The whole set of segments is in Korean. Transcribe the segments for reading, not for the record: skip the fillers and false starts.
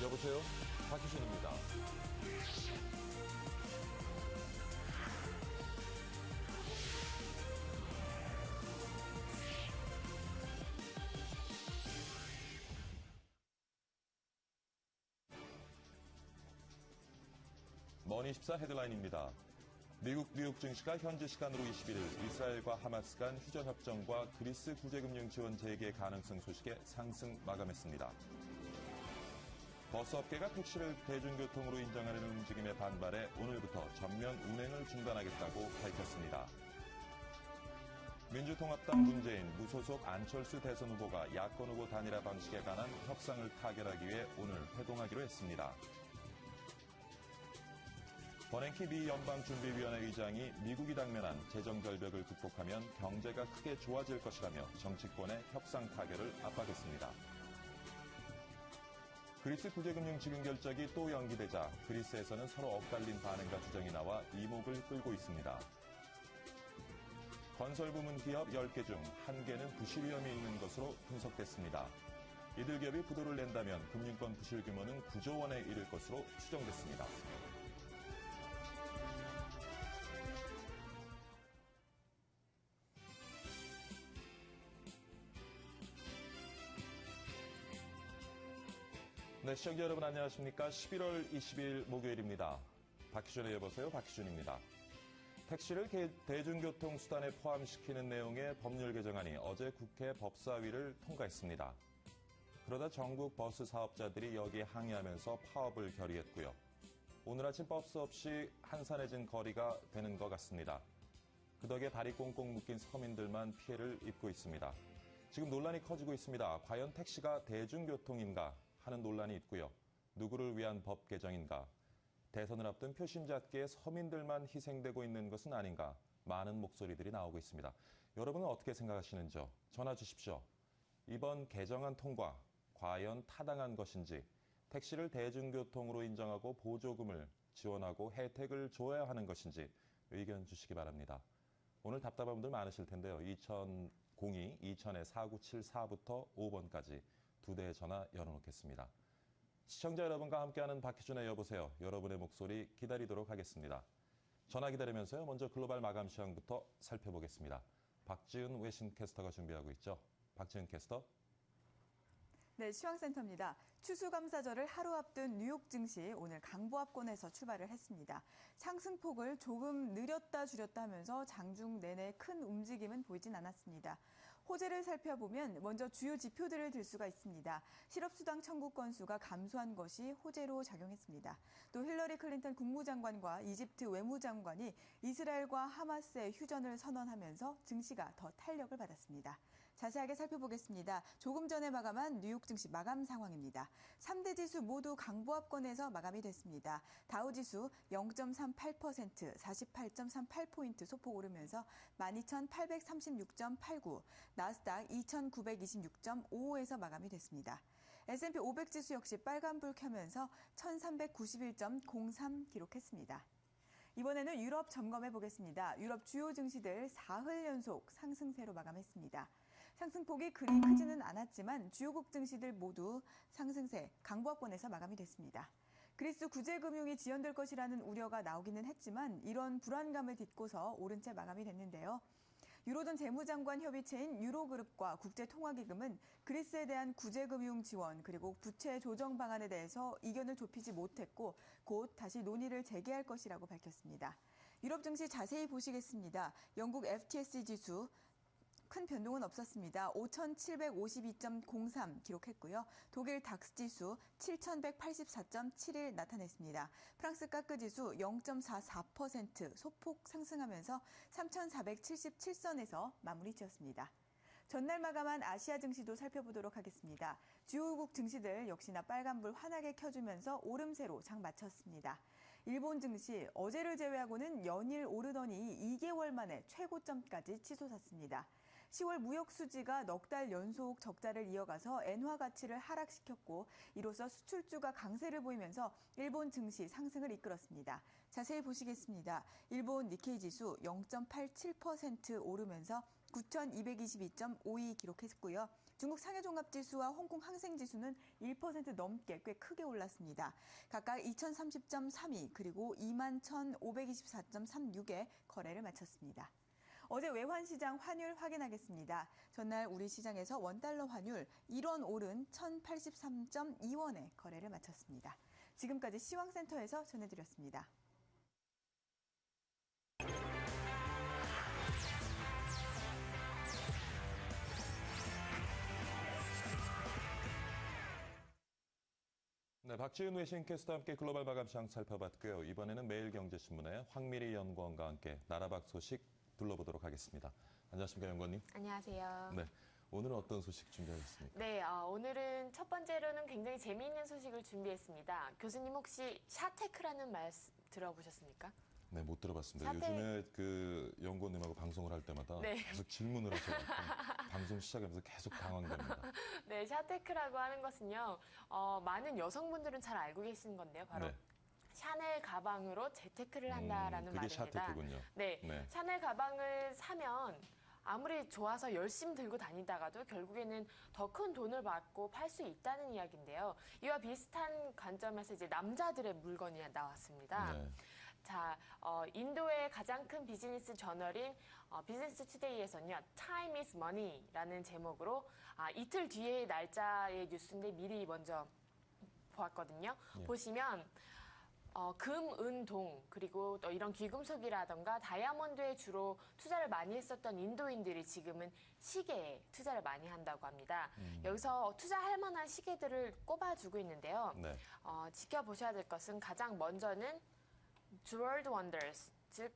여보세요? 박희준입니다. 머니24 헤드라인입니다. 미국 뉴욕 증시가 현지 시간으로 21일 이스라엘과 하마스 간 휴전협정과 그리스 구제금융 지원 재개 가능성 소식에 상승 마감했습니다. 버스업계가 택시를 대중교통으로 인정하는 움직임에 반발해 오늘부터 전면 운행을 중단하겠다고 밝혔습니다. 민주통합당 문재인, 무소속 안철수 대선 후보가 야권 후보 단일화 방식에 관한 협상을 타결하기 위해 오늘 회동하기로 했습니다. 버냉키 미 연방준비위원회 의장이 미국이 당면한 재정절벽을 극복하면 경제가 크게 좋아질 것이라며 정치권의 협상 타결을 압박했습니다. 그리스 구제금융 지급 결정이 또 연기되자 그리스에서는 서로 엇갈린 반응과 주장이 나와 이목을 끌고 있습니다. 건설 부문 기업 10개 중 1개는 부실 위험이 있는 것으로 분석됐습니다. 이들 기업이 부도를 낸다면 금융권 부실 규모는 9조 원에 이를 것으로 추정됐습니다. 네, 시청자 여러분 안녕하십니까? 11월 20일 목요일입니다. 박희준의 여보세요, 박희준입니다. 택시를 대중교통 수단에 포함시키는 내용의 법률 개정안이 어제 국회 법사위를 통과했습니다. 그러다 전국 버스 사업자들이 여기에 항의하면서 파업을 결의했고요. 오늘 아침 버스 없이 한산해진 거리가 되는 것 같습니다. 그 덕에 발이 꽁꽁 묶인 서민들만 피해를 입고 있습니다. 지금 논란이 커지고 있습니다. 과연 택시가 대중교통인가 하는 논란이 있고요. 누구를 위한 법 개정인가? 대선을 앞둔 표심 잡기에 서민들만 희생되고 있는 것은 아닌가? 많은 목소리들이 나오고 있습니다. 여러분은 어떻게 생각하시는지요? 전화 주십시오. 이번 개정안 통과, 과연 타당한 것인지, 택시를 대중교통으로 인정하고 보조금을 지원하고 혜택을 줘야 하는 것인지 의견 주시기 바랍니다. 오늘 답답한 분들 많으실 텐데요. 2002-2000-4974부터 5번까지 2대의 전화 열어놓겠습니다. 시청자 여러분과 함께하는 박희준의 여보세요. 여러분의 목소리 기다리도록 하겠습니다. 전화 기다리면서요. 먼저 글로벌 마감 시황부터 살펴보겠습니다. 박지은 외신 캐스터가 준비하고 있죠. 박지은 캐스터. 네, 시황센터입니다. 추수감사절을 하루 앞둔 뉴욕 증시 오늘 강보합권에서 출발을 했습니다. 상승폭을 조금 늘렸다 줄였다 하면서 장중 내내 큰 움직임은 보이진 않았습니다. 호재를 살펴보면 먼저 주요 지표들을 들 수가 있습니다. 실업수당 청구 건수가 감소한 것이 호재로 작용했습니다. 또 힐러리 클린턴 국무장관과 이집트 외무장관이 이스라엘과 하마스의 휴전을 선언하면서 증시가 더 탄력을 받았습니다. 자세하게 살펴보겠습니다. 조금 전에 마감한 뉴욕 증시 마감 상황입니다. 3대 지수 모두 강보합권에서 마감이 됐습니다. 다우지수 0.38%, 48.38포인트 소폭 오르면서 12,836.89, 나스닥 2,926.55에서 마감이 됐습니다. S&P 500 지수 역시 빨간불 켜면서 1,391.03 기록했습니다. 이번에는 유럽 점검해 보겠습니다. 유럽 주요 증시들 사흘 연속 상승세로 마감했습니다. 상승폭이 그리 크지는 않았지만 주요국 증시들 모두 상승세, 강보합권에서 마감이 됐습니다. 그리스 구제금융이 지연될 것이라는 우려가 나오기는 했지만 이런 불안감을 딛고서 오른 채 마감이 됐는데요. 유로존 재무장관 협의체인 유로그룹과 국제통화기금은 그리스에 대한 구제금융 지원 그리고 부채 조정 방안에 대해서 이견을 좁히지 못했고 곧 다시 논의를 재개할 것이라고 밝혔습니다. 유럽 증시 자세히 보시겠습니다. 영국 FTSE 지수 큰 변동은 없었습니다. 5,752.03 기록했고요. 독일 닥스 지수 7,184.71 나타냈습니다. 프랑스 까크 지수 0.44% 소폭 상승하면서 3,477선에서 마무리 지었습니다. 전날 마감한 아시아 증시도 살펴보도록 하겠습니다. 주요국 증시들 역시나 빨간불 환하게 켜주면서 오름세로 장 마쳤습니다. 일본 증시 어제를 제외하고는 연일 오르더니 2개월 만에 최고점까지 치솟았습니다. 10월 무역 수지가 넉 달 연속 적자를 이어가서 엔화 가치를 하락시켰고 이로써 수출주가 강세를 보이면서 일본 증시 상승을 이끌었습니다. 자세히 보시겠습니다. 일본 니케이 지수 0.87% 오르면서 9,222.52 기록했고요. 중국 상해종합지수와 홍콩 항생지수는 1% 넘게 꽤 크게 올랐습니다. 각각 2030.32 그리고 21,524.36에 거래를 마쳤습니다. 어제 외환시장 환율 확인하겠습니다. 전날 우리 시장에서 원달러 환율 1원 오른 1,083.2원에 거래를 마쳤습니다. 지금까지 시황센터에서 전해드렸습니다. 네, 박지은 외신캐스터와 함께 글로벌 마감 시장 살펴봤고요. 이번에는 매일경제신문의 황미리 연구원과 함께 나라 밖 소식 둘러보도록 하겠습니다. 안녕하십니까, 연구원님? 안녕하세요. 네, 오늘은 어떤 소식 준비하셨습니까? 네, 오늘은 첫 번째로는 굉장히 재미있는 소식을 준비했습니다. 교수님 혹시 샤테크라는 말 들어보셨습니까? 네, 못 들어봤습니다. 요즘에 그 연구원님하고 방송을 할 때마다 네. 계속 질문을 하셔서 방송 시작하면서 계속 당황됩니다. 네, 샤테크라고 하는 것은요, 많은 여성분들은 잘 알고 계시는 건데요. 바로 네. 샤넬 가방으로 재테크를 한다라는 그게 말입니다. 샤테크군요. 네, 네. 샤넬 가방을 사면 아무리 좋아서 열심히 들고 다니다가도 결국에는 더 큰 돈을 받고 팔 수 있다는 이야기인데요. 이와 비슷한 관점에서 이제 남자들의 물건이 나왔습니다. 네. 자, 인도의 가장 큰 비즈니스 저널인 비즈니스 투데이에서는요, Time is Money라는 제목으로 이틀 뒤의 날짜의 뉴스인데 미리 먼저 보았거든요. 예. 보시면 금, 은, 동, 그리고 또 이런 귀금속이라던가 다이아몬드에 주로 투자를 많이 했었던 인도인들이 지금은 시계에 투자를 많이 한다고 합니다. 여기서 투자할 만한 시계들을 꼽아주고 있는데요. 네. 지켜보셔야 될 것은 가장 먼저는 Jeweled Wonders, 즉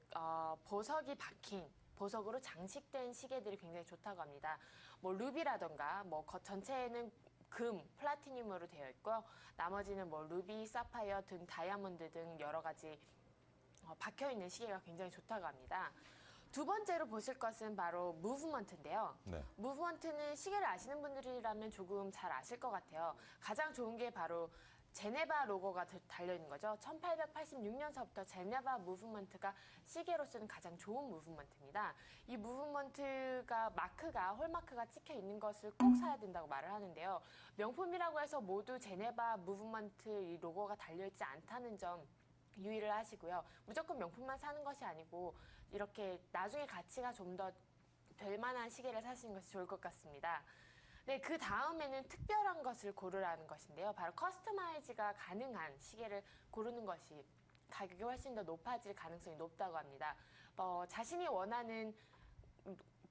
보석이 박힌 보석으로 장식된 시계들이 굉장히 좋다고 합니다. 뭐 루비라던가 뭐 전체에는 금, 플라티늄으로 되어 있고요. 나머지는 뭐 루비, 사파이어 등 다이아몬드 등 여러 가지 박혀 있는 시계가 굉장히 좋다고 합니다. 두 번째로 보실 것은 바로 무브먼트인데요. 네. 무브먼트는 시계를 아시는 분들이라면 조금 잘 아실 것 같아요. 가장 좋은 게 바로 제네바 로고가 달려있는 거죠. 1886년서부터 제네바 무브먼트가 시계로서는 가장 좋은 무브먼트입니다. 이 무브먼트가 홀마크가 찍혀 있는 것을 꼭 사야 된다고 말을 하는데요. 명품이라고 해서 모두 제네바 무브먼트 이 로고가 달려있지 않다는 점 유의를 하시고요. 무조건 명품만 사는 것이 아니고 이렇게 나중에 가치가 좀 더 될 만한 시계를 사시는 것이 좋을 것 같습니다. 네, 그 다음에는 특별한 것을 고르라는 것인데요. 바로 커스터마이즈가 가능한 시계를 고르는 것이 가격이 훨씬 더 높아질 가능성이 높다고 합니다. 자신이 원하는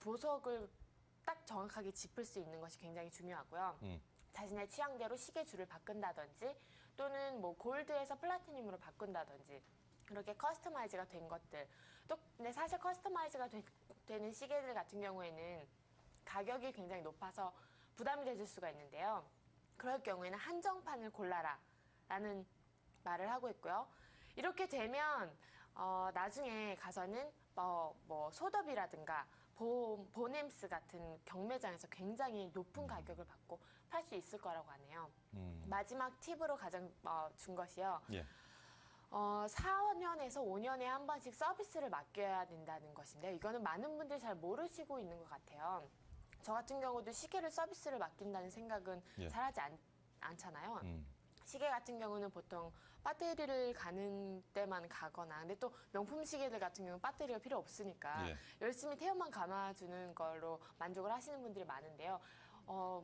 보석을 딱 정확하게 짚을 수 있는 것이 굉장히 중요하고요. 자신의 취향대로 시계 줄을 바꾼다든지 또는 뭐 골드에서 플라티늄으로 바꾼다든지 이렇게 커스터마이즈가 된 것들. 근데 사실 커스터마이즈가 되는 시계들 같은 경우에는 가격이 굉장히 높아서 부담이 되실 수가 있는데요. 그럴 경우에는 한정판을 골라라 라는 말을 하고 있고요. 이렇게 되면 나중에 가서는 뭐 소더비라든가 보넴스 같은 경매장에서 굉장히 높은 가격을 받고 팔 수 있을 거라고 하네요. 마지막 팁으로 가장 준 것이요. 예. 4년에서 5년에 한 번씩 서비스를 맡겨야 된다는 것인데요. 이거는 많은 분들이 잘 모르시고 있는 것 같아요. 저 같은 경우도 시계를 서비스를 맡긴다는 생각은 예. 잘 하지 않잖아요. 시계 같은 경우는 보통 배터리를 가는 때만 가거나 근데 또 명품 시계들 같은 경우는 배터리가 필요 없으니까 예. 열심히 태움만 감아주는 걸로 만족을 하시는 분들이 많은데요.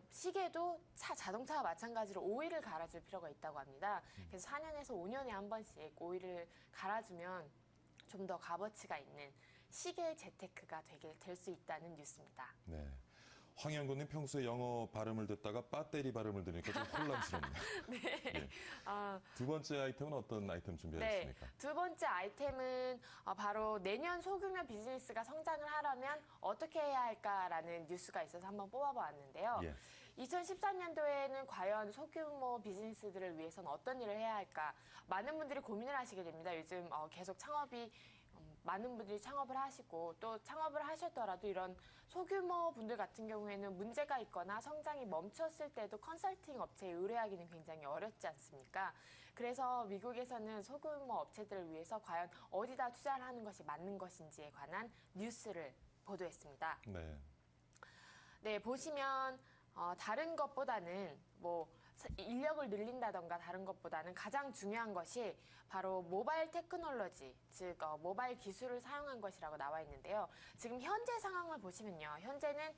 시계도 자동차와 마찬가지로 오일을 갈아줄 필요가 있다고 합니다. 그래서 4년에서 5년에 한 번씩 오일을 갈아주면 좀 더 값어치가 있는 시계 재테크가 될 수 있다는 뉴스입니다. 네. 황 연구님 평소에 영어 발음을 듣다가 배터리 발음을 들으니까 좀 혼란스럽네요. 네. 네. 두 번째 아이템은 어떤 아이템 준비하셨습니까? 네. 두 번째 아이템은 바로 내년 소규모 비즈니스가 성장을 하려면 어떻게 해야 할까라는 뉴스가 있어서 한번 뽑아봤는데요. 예. 2014년도에는 과연 소규모 비즈니스들을 위해서는 어떤 일을 해야 할까? 많은 분들이 고민을 하시게 됩니다. 요즘 계속 많은 분들이 창업을 하시고 또 창업을 하셨더라도 이런 소규모 분들 같은 경우에는 문제가 있거나 성장이 멈췄을 때도 컨설팅 업체에 의뢰하기는 굉장히 어렵지 않습니까? 그래서 미국에서는 소규모 업체들을 위해서 과연 어디다 투자를 하는 것이 맞는 것인지에 관한 뉴스를 보도했습니다. 네. 네, 보시면 다른 것보다는 뭐 인력을 늘린다던가 다른 것보다는 가장 중요한 것이 바로 모바일 테크놀로지, 즉 모바일 기술을 사용한 것이라고 나와 있는데요. 지금 현재 상황을 보시면요. 현재는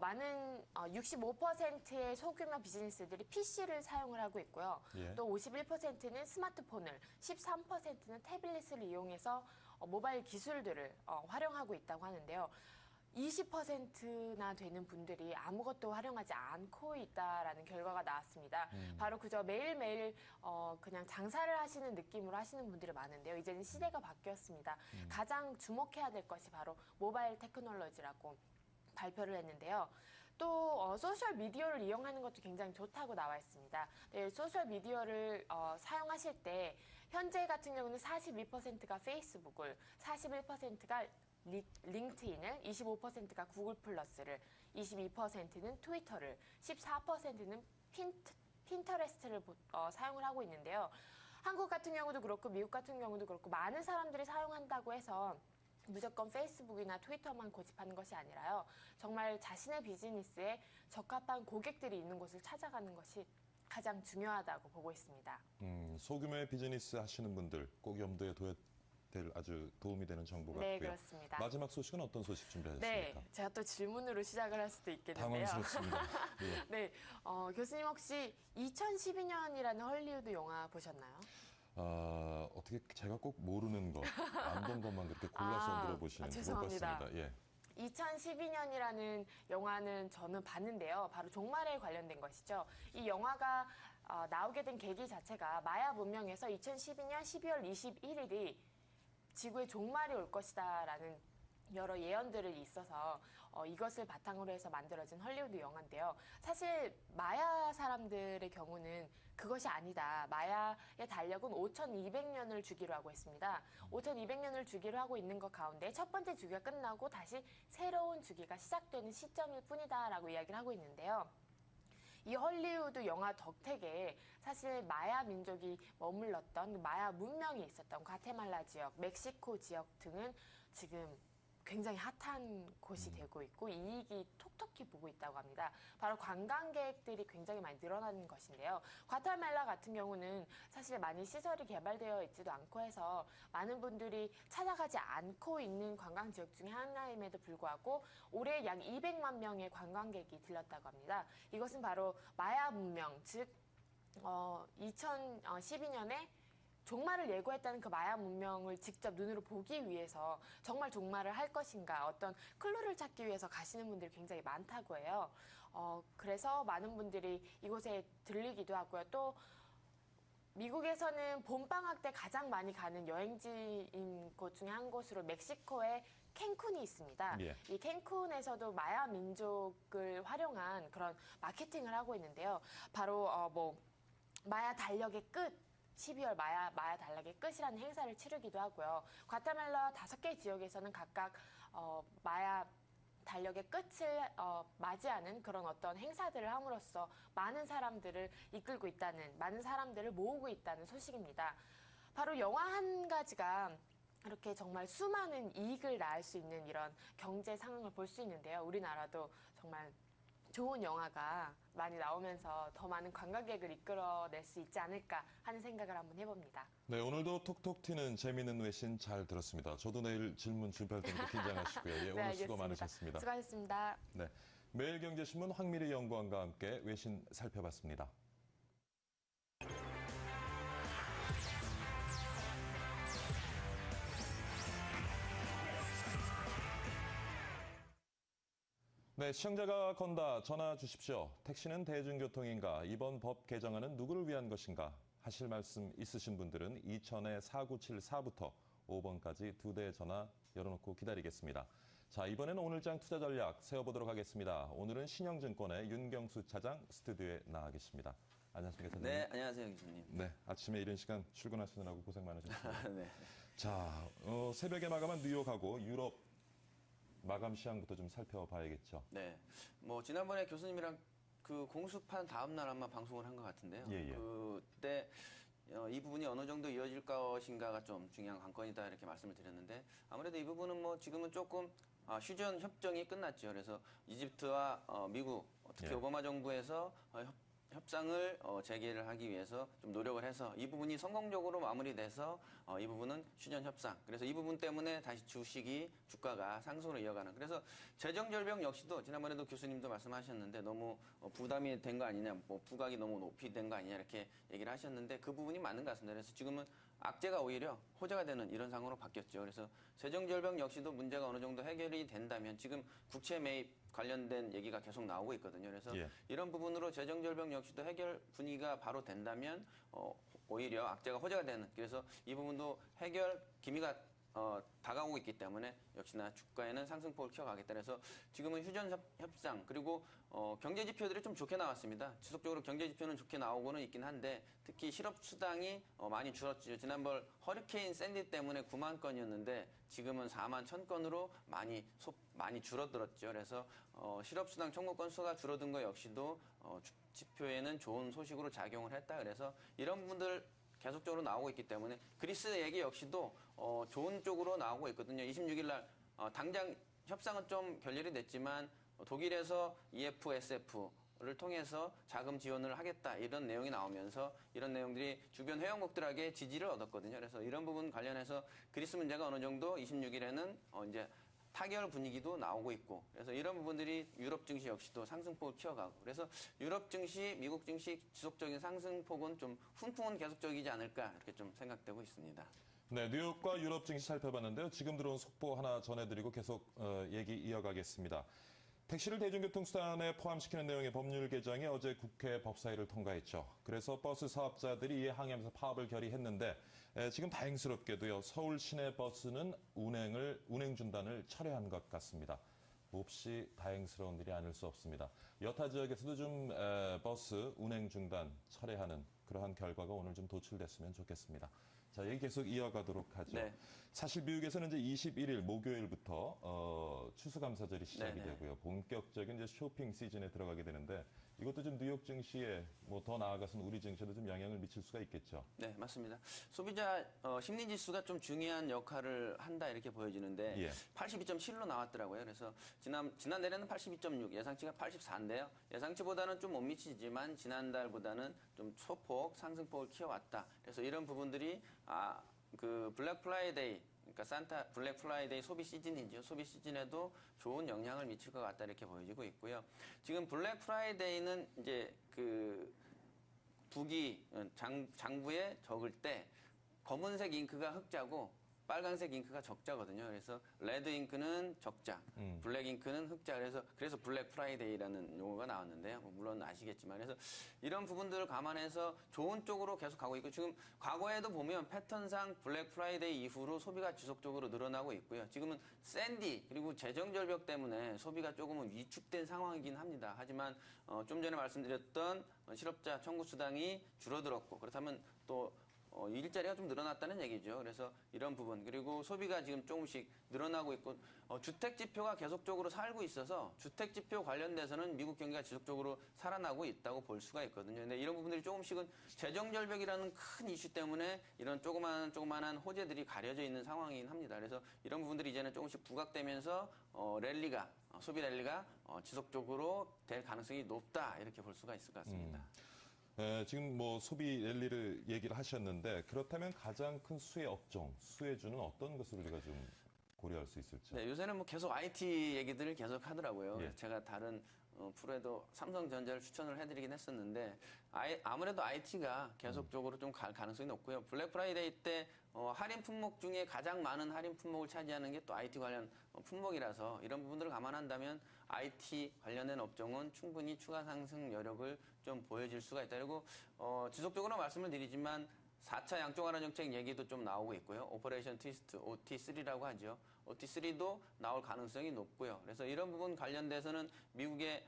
많은 65%의 소규모 비즈니스들이 PC를 사용을 하고 있고요. 예. 또 51%는 스마트폰을, 13%는 태블릿을 이용해서 모바일 기술들을 활용하고 있다고 하는데요. 20%나 되는 분들이 아무것도 활용하지 않고 있다라는 결과가 나왔습니다. 바로 그저 매일매일 그냥 장사를 하시는 느낌으로 하시는 분들이 많은데요. 이제는 시대가 바뀌었습니다. 가장 주목해야 될 것이 바로 모바일 테크놀로지라고 발표를 했는데요. 또 소셜 미디어를 이용하는 것도 굉장히 좋다고 나와 있습니다. 네, 소셜 미디어를 사용하실 때 현재 같은 경우는 42%가 페이스북을, 41%가 링크드인을, 25%가 구글 플러스를, 22%는 트위터를, 14%는 핀터레스트를 사용을 하고 있는데요. 한국 같은 경우도 그렇고 미국 같은 경우도 그렇고 많은 사람들이 사용한다고 해서 무조건 페이스북이나 트위터만 고집하는 것이 아니라요. 정말 자신의 비즈니스에 적합한 고객들이 있는 곳을 찾아가는 것이 가장 중요하다고 보고 있습니다. 소규모의 비즈니스 하시는 분들 꼭 염두에 둬야 될 아주 도움이 되는 정보 같고요. 네, 그렇습니다. 마지막 소식은 어떤 소식 준비하셨습니까? 네, 제가 또 질문으로 시작을 할 수도 있겠는데요. 당황스럽습니다. 예. 네, 교수님 혹시 2012년이라는 헐리우드 영화 보셨나요? 어떻게 제가 꼭 모르는 것, 안 본 것만 그렇게 골라서 물어보시는 못 죄송합니다. 봤습니다. 예. 2012년이라는 영화는 저는 봤는데요. 바로 종말에 관련된 것이죠. 이 영화가 나오게 된 계기 자체가 마야 문명에서 2012년 12월 21일이 지구의 종말이 올 것이다라는 여러 예언들이 있어서 이것을 바탕으로 해서 만들어진 헐리우드 영화인데요. 사실 마야 사람들의 경우는 그것이 아니다. 마야의 달력은 5,200년을 주기로 하고 있습니다. 5,200년을 주기로 하고 있는 것 가운데 첫 번째 주기가 끝나고 다시 새로운 주기가 시작되는 시점일 뿐이다라고 이야기를 하고 있는데요. 이 헐리우드 영화 덕택에 사실 마야 민족이 머물렀던 마야 문명이 있었던 과테말라 지역, 멕시코 지역 등은 지금 굉장히 핫한 곳이 되고 있고 이익이 톡톡히 보고 있다고 합니다. 바로 관광객들이 굉장히 많이 늘어나는 것인데요. 과테말라 같은 경우는 사실 많이 시설이 개발되어 있지도 않고 해서 많은 분들이 찾아가지 않고 있는 관광 지역 중에 하나임에도 불구하고 올해 약 200만 명의 관광객이 들렀다고 합니다. 이것은 바로 마야 문명, 즉 2012년에 종말을 예고했다는 그 마야 문명을 직접 눈으로 보기 위해서 정말 종말을 할 것인가 어떤 클루를 찾기 위해서 가시는 분들이 굉장히 많다고 해요. 그래서 많은 분들이 이곳에 들리기도 하고요. 또 미국에서는 봄방학 때 가장 많이 가는 여행지인 곳 중에 한 곳으로 멕시코의 캔쿤이 있습니다. 예. 이 캔쿤에서도 마야 민족을 활용한 그런 마케팅을 하고 있는데요. 바로 마야 달력의 끝, 12월 마야 달력의 끝이라는 행사를 치르기도 하고요. 과테말라 5개 지역에서는 각각 마야 달력의 끝을 맞이하는 그런 어떤 행사들을 함으로써 많은 사람들을 이끌고 있다는, 많은 사람들을 모으고 있다는 소식입니다. 바로 영화 한 가지가 이렇게 정말 수많은 이익을 낳을 수 있는 이런 경제 상황을 볼 수 있는데요. 우리나라도 정말 좋은 영화가 많이 나오면서 더 많은 관광객을 이끌어낼 수 있지 않을까 하는 생각을 한번 해봅니다. 네, 오늘도 톡톡 튀는 재미있는 외신 잘 들었습니다. 저도 내일 질문 준비할 테니까 긴장하시고요. 예, 오늘 알겠습니다. 수고 많으셨습니다. 수고하셨습니다. 네, 매일경제신문 황미리 연구원과 함께 외신 살펴봤습니다. 네, 시청자가 건다 전화 주십시오. 택시는 대중교통인가? 이번 법 개정안은 누구를 위한 것인가? 하실 말씀 있으신 분들은 2000-4974부터 5번까지 2대 전화 열어놓고 기다리겠습니다. 자, 이번에는 오늘장 투자 전략 세워보도록 하겠습니다. 오늘은 신영증권의 윤경수 차장 스튜디오에 나와 계십니다. 안녕하십니까, 차장님? 네, 안녕하세요, 교수님. 네, 아침에 이른 시간 출근하시느라고 고생 많으셨습니다. 네. 자, 새벽에 마감한 뉴욕하고 유럽 마감 시황부터 좀 살펴봐야겠죠. 네. 지난번에 교수님이랑 그 공수판 다음 날 아마 방송을 한 것 같은데요. 예, 예. 그때 이 부분이 어느 정도 이어질 것인가가 좀 중요한 관건이다 이렇게 말씀을 드렸는데 아무래도 이 부분은 지금은 조금 휴전 협정이 끝났죠. 그래서 이집트와 미국 특히 예. 오바마 정부에서 협상을 재개를 하기 위해서 좀 노력을 해서 이 부분이 성공적으로 마무리돼서 이 부분은 휴전 협상. 그래서 이 부분 때문에 다시 주가가 상승으로 이어가는. 그래서 재정 절벽 역시도 지난번에도 교수님도 말씀하셨는데 너무 부담이 된 거 아니냐, 뭐 부각이 너무 높이 된 거 아니냐 이렇게 얘기를 하셨는데 그 부분이 맞는 것 같습니다. 그래서 지금은 악재가 오히려 호재가 되는 이런 상황으로 바뀌었죠. 그래서 재정 절벽 역시도 문제가 어느 정도 해결이 된다면 지금 국채 매입 관련된 얘기가 계속 나오고 있거든요. 그래서 예. 이런 부분으로 재정 절벽 역시도 해결 분위기가 바로 된다면 오히려 악재가 호재가 되는. 그래서 이 부분도 해결 기미가 다가오고 있기 때문에 역시나 주가에는 상승폭을 키워가겠다. 그래서 지금은 휴전 협상 그리고 경제 지표들이 좀 좋게 나왔습니다. 지속적으로 경제 지표는 좋게 나오고는 있긴 한데 특히 실업 수당이 많이 줄었죠. 지난번 허리케인 샌디 때문에 9만 건이었는데 지금은 4만 1천 건으로 많이 줄어들었죠. 그래서 실업 수당 청구 건수가 줄어든 것 역시도 지표에는 좋은 소식으로 작용을 했다. 그래서 이런 부분들 계속적으로 나오고 있기 때문에 그리스 얘기 역시도 좋은 쪽으로 나오고 있거든요. 26일 날 당장 협상은 좀 결렬이 됐지만 독일에서 EFSF를 통해서 자금 지원을 하겠다 이런 내용이 나오면서 이런 내용들이 주변 회원국들에게 지지를 얻었거든요. 그래서 이런 부분 관련해서 그리스 문제가 어느 정도 26일에는 이제 타결 분위기도 나오고 있고 그래서 이런 부분들이 유럽 증시 역시도 상승폭을 키워가고 그래서 유럽 증시, 미국 증시 지속적인 상승폭은 좀 훈풍은 계속적이지 않을까 이렇게 좀 생각되고 있습니다. 네, 뉴욕과 유럽 증시 살펴봤는데요. 지금 들어온 속보 하나 전해드리고 계속 얘기 이어가겠습니다. 택시를 대중교통수단에 포함시키는 내용의 법률 개정이 어제 국회 법사위를 통과했죠. 그래서 버스 사업자들이 이에 항의하면서 파업을 결의했는데 지금 다행스럽게도요. 서울 시내 버스는 운행 중단을 철회한 것 같습니다. 몹시 다행스러운 일이 아닐 수 없습니다. 여타 지역에서도 좀 버스 운행 중단 철회하는 그러한 결과가 오늘 좀 도출됐으면 좋겠습니다. 자, 얘기 계속 이어가도록 하죠. 네. 사실 미국에서는 이제 21일 목요일부터 추수감사절이 시작이 네네. 되고요. 본격적인 이제 쇼핑 시즌에 들어가게 되는데 이것도 좀 뉴욕 증시에 뭐 더 나아가서는 우리 증시에도 좀 영향을 미칠 수가 있겠죠. 네, 맞습니다. 소비자 심리 지수가 좀 중요한 역할을 한다 이렇게 보여지는데 예. 82.7로 나왔더라고요. 그래서 지난달에는 82.6, 예상치가 84인데요. 예상치보다는 좀 못 미치지만 지난달보다는 좀 소폭 상승폭을 키워왔다. 그래서 이런 부분들이 그 블랙 프라이데이 그러니까 블랙 프라이데이 소비 시즌이죠. 소비 시즌에도 좋은 영향을 미칠 것 같다 이렇게 보여지고 있고요. 지금 블랙 프라이데이는 이제 그 장부에 적을 때 검은색 잉크가 흑자고 빨간색 잉크가 적자거든요. 그래서 레드 잉크는 적자, 블랙 잉크는 흑자. 그래서 블랙 프라이데이라는 용어가 나왔는데요. 물론 아시겠지만 그래서 이런 부분들을 감안해서 좋은 쪽으로 계속 가고 있고 지금 과거에도 보면 패턴상 블랙 프라이데이 이후로 소비가 지속적으로 늘어나고 있고요. 지금은 샌디 그리고 재정 절벽 때문에 소비가 조금은 위축된 상황이긴 합니다. 하지만 좀 전에 말씀드렸던 실업자 청구 수당이 줄어들었고 그렇다면 또 일자리가 좀 늘어났다는 얘기죠. 그래서 이런 부분 그리고 소비가 지금 조금씩 늘어나고 있고 주택 지표가 계속적으로 살고 있어서 주택 지표 관련돼서는 미국 경기가 지속적으로 살아나고 있다고 볼 수가 있거든요. 근데 이런 부분들이 조금씩은 재정 절벽이라는 큰 이슈 때문에 이런 조그만한 호재들이 가려져 있는 상황이긴 합니다. 그래서 이런 부분들이 이제는 조금씩 부각되면서 소비 랠리가 지속적으로 될 가능성이 높다 이렇게 볼 수가 있을 것 같습니다. 지금 뭐 소비 랠리를 얘기를 하셨는데 그렇다면 가장 큰 수혜 업종, 수혜주는 어떤 것을 우리가 좀 고려할 수 있을지? 네, 요새는 뭐 계속 IT 얘기들을 계속 하더라고요. 예. 제가 다른 프로에도 삼성전자를 추천을 해드리긴 했었는데 아무래도 IT가 계속적으로 좀 갈 가능성이 높고요. 블랙 프라이데이 때 할인 품목 중에 가장 많은 할인 품목을 차지하는 게 또 IT 관련 품목이라서 이런 부분들을 감안한다면 IT 관련된 업종은 충분히 추가 상승 여력을 좀 보여질 수가 있다. 그리고 지속적으로 말씀을 드리지만 4차 양쪽 완화 정책 얘기도 좀 나오고 있고요. 오퍼레이션 트위스트, OT3라고 하죠. OT3도 나올 가능성이 높고요. 그래서 이런 부분 관련돼서는 미국의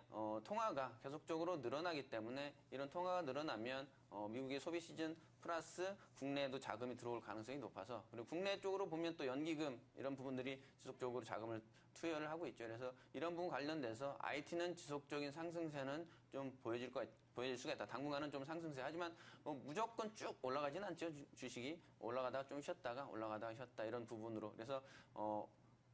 통화가 계속적으로 늘어나기 때문에 이런 통화가 늘어나면 미국의 소비 시즌 플러스 국내에도 자금이 들어올 가능성이 높아서 그리고 국내 쪽으로 보면 또 연기금 이런 부분들이 지속적으로 자금을 투여를 하고 있죠. 그래서 이런 부분 관련돼서 IT는 지속적인 상승세는 좀 보여질 수가 있다. 당분간은 좀 상승세. 하지만 뭐 무조건 쭉 올라가지는 않죠. 주식이 올라가다가 좀 쉬었다가 올라가다가 쉬었다 이런 부분으로. 그래서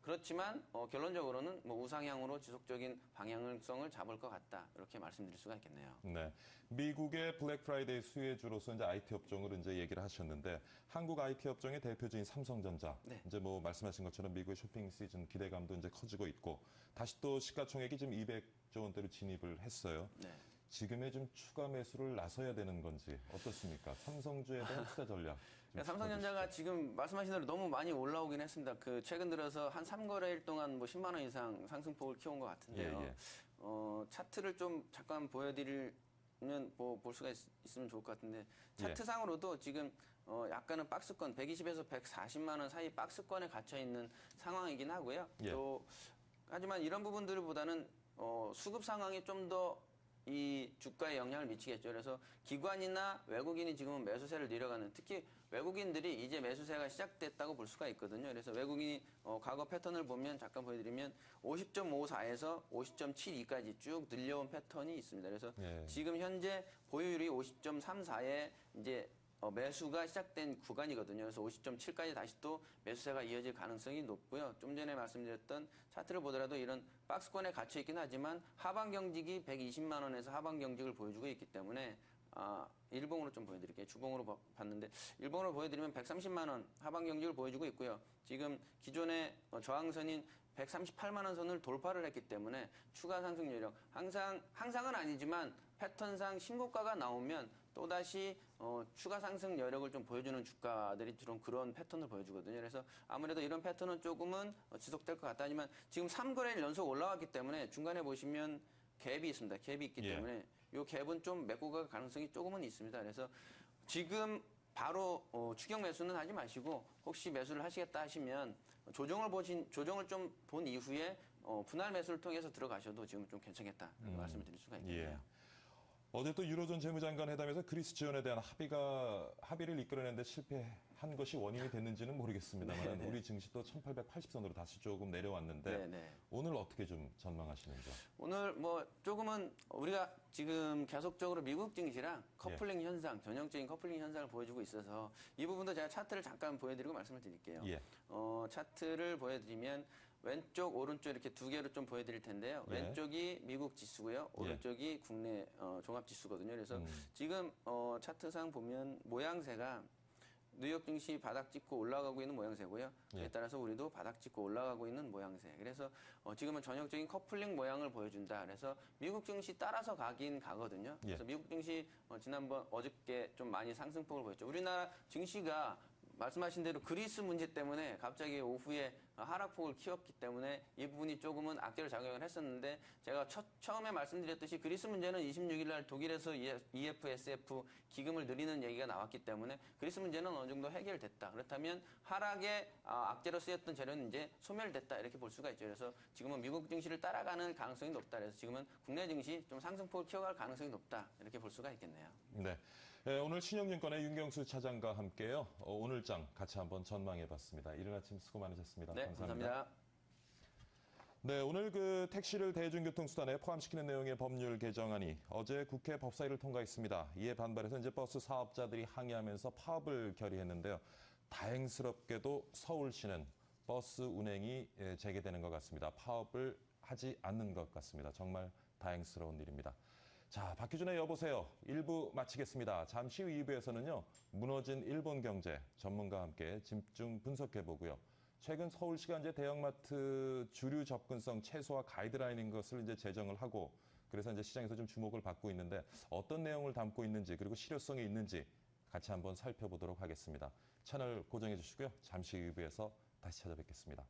그렇지만 결론적으로는 뭐 우상향으로 지속적인 방향성을 잡을 것 같다. 이렇게 말씀드릴 수가 있겠네요. 네. 미국의 블랙 프라이데이 수혜주로서 이제 IT 업종을 이제 얘기를 하셨는데 한국 IT 업종의 대표적인 삼성전자 네. 이제 뭐 말씀하신 것처럼 미국의 쇼핑 시즌 기대감도 이제 커지고 있고 다시 또 시가총액이 지금 200조 원대로 진입을 했어요. 네. 지금의 좀 추가 매수를 나서야 되는 건지 어떻습니까? 삼성주에 대한 투자 전략. 좀 삼성전자가 짚어주시죠. 지금 말씀하신 대로 너무 많이 올라오긴 했습니다. 그 최근 들어서 한 3거래일 동안 뭐 10만 원 이상 상승폭을 키운 것 같은데요. 예, 예. 차트를 좀 잠깐 보여드리면 뭐 볼 수가 있으면 좋을 것 같은데 예. 차트상으로도 지금 약간은 박스권 120에서 140만 원 사이 박스권에 갇혀 있는 상황이긴 하고요. 예. 또 하지만 이런 부분들보다는 수급 상황이 좀 더 이 주가에 영향을 미치겠죠. 그래서 기관이나 외국인이 지금은 매수세를 내려가는, 특히 외국인들이 이제 매수세가 시작됐다고 볼 수가 있거든요. 그래서 외국인이 과거 패턴을 보면 잠깐 보여드리면 50.54에서 50.72까지 쭉 늘려온 패턴이 있습니다. 그래서 예. 지금 현재 보유율이 50.34에 이제 매수가 시작된 구간이거든요. 그래서 50.7까지 다시 또 매수세가 이어질 가능성이 높고요. 좀 전에 말씀드렸던 차트를 보더라도 이런 박스권에 갇혀 있긴 하지만 하방 경직이 120만 원에서 하방 경직을 보여주고 있기 때문에 일봉으로 좀 보여드릴게요. 주봉으로 봤는데 일봉으로 보여드리면 130만 원 하방 경직을 보여주고 있고요. 지금 기존의 저항선인 138만 원 선을 돌파를 했기 때문에 추가 상승 여력 항상은 아니지만 패턴상 신고가가 나오면 또다시 추가 상승 여력을 좀 보여주는 주가들이 주로 그런 패턴을 보여주거든요. 그래서 아무래도 이런 패턴은 조금은 지속될 것 같다. 하지만 지금 3거래일 연속 올라왔기 때문에 중간에 보시면 갭이 있습니다. 갭이 있기 예. 때문에 이 갭은 좀 메고 갈 가능성이 조금은 있습니다. 그래서 지금 바로 추격 매수는 하지 마시고 혹시 매수를 하시겠다 하시면 조정을 좀 본 이후에 분할 매수를 통해서 들어가셔도 지금 좀 괜찮겠다 이런 말씀을 드릴 수가 있겠네요. 예. 어제 또 유로존 재무장관 회담에서 그리스 지원에 대한 합의를 이끌어내는데 실패한 것이 원인이 됐는지는 모르겠습니다만 네. 우리 증시도 1880선으로 다시 조금 내려왔는데 네. 오늘 어떻게 좀 전망하시는지요? 오늘 뭐 조금은 우리가 지금 계속적으로 미국 증시랑 커플링 현상, 전형적인 커플링 현상을 보여주고 있어서 이 부분도 제가 차트를 잠깐 보여드리고 말씀을 드릴게요. 예. 차트를 보여드리면 왼쪽, 오른쪽 이렇게 두 개로 좀 보여드릴 텐데요. 예. 왼쪽이 미국 지수고요. 오른쪽이 국내 종합 지수거든요. 그래서 지금 차트상 보면 모양새가 뉴욕 증시 바닥 찍고 올라가고 있는 모양새고요. 그에 예. 따라서 우리도 바닥 찍고 올라가고 있는 모양새. 그래서 지금은 전형적인 커플링 모양을 보여준다. 그래서 미국 증시 따라서 가긴 가거든요. 예. 그래서 미국 증시 지난번 어저께 좀 많이 상승폭을 보였죠. 우리나라 증시가 말씀하신 대로 그리스 문제 때문에 갑자기 오후에 하락폭을 키웠기 때문에 이 부분이 조금은 악재로 작용을 했었는데 제가 처음에 말씀드렸듯이 그리스 문제는 26일 날 독일에서 EFSF 기금을 늘리는 얘기가 나왔기 때문에 그리스 문제는 어느 정도 해결됐다. 그렇다면 하락의 악재로 쓰였던 재료는 이제 소멸됐다. 이렇게 볼 수가 있죠. 그래서 지금은 미국 증시를 따라가는 가능성이 높다. 그래서 지금은 국내 증시 좀 상승폭을 키워갈 가능성이 높다. 이렇게 볼 수가 있겠네요. 네. 네, 오늘 신영증권의 윤경수 차장과 함께요. 오늘장 같이 한번 전망해봤습니다. 이른 아침 수고 많으셨습니다. 네, 감사합니다. 네, 오늘 그 택시를 대중교통수단에 포함시키는 내용의 법률 개정안이 어제 국회 법사위를 통과했습니다. 이에 반발해서 이제 버스 사업자들이 항의하면서 파업을 결의했는데요. 다행스럽게도 서울시는 버스 운행이 재개되는 것 같습니다. 파업을 하지 않는 것 같습니다. 정말 다행스러운 일입니다. 자, 박희준의 여보세요. 1부 마치겠습니다. 잠시 후 2부에서는요. 무너진 일본 경제 전문가와 함께 집중 분석해보고요. 최근 서울시가 이제 대형마트 주류 접근성 최소화 가이드라인인 것을 이제 제정을 하고 그래서 이제 시장에서 좀 주목을 받고 있는데 어떤 내용을 담고 있는지 그리고 실효성이 있는지 같이 한번 살펴보도록 하겠습니다. 채널 고정해 주시고요. 잠시 후 2부에서 다시 찾아뵙겠습니다.